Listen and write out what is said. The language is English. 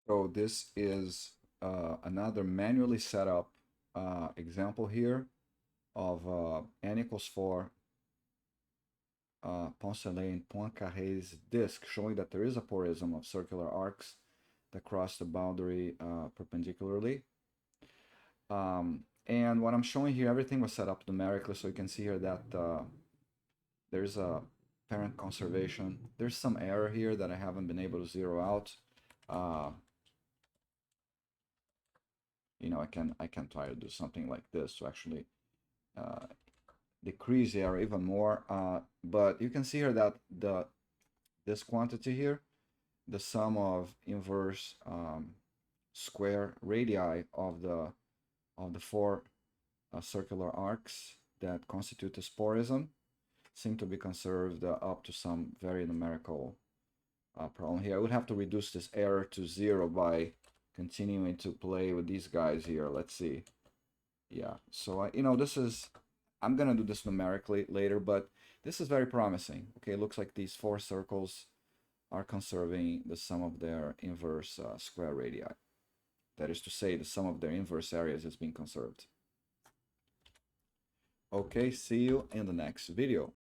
So this is another manually set up example here of n equals 4 Poncelet and Poincaré's disk, showing that there is a porism of circular arcs that cross the boundary perpendicularly. And what I'm showing here, everything was set up numerically, so you can see here that there's a parent conservation. There's some error here that I haven't been able to zero out. You know, I can try to do something like this to actually uh, decrease the error even more. But you can see here that this quantity here, the sum of inverse square radii of the four circular arcs that constitute the sporism, seem to be conserved up to some very numerical problem here. I would have to reduce this error to 0 by continuing to play with these guys here. Let's see. Yeah, so you know, I'm gonna do this numerically later, but this is very promising. Okay, it looks like these four circles are conserving the sum of their inverse square radii. That is to say, the sum of their inverse areas is being conserved. Okay, see you in the next video.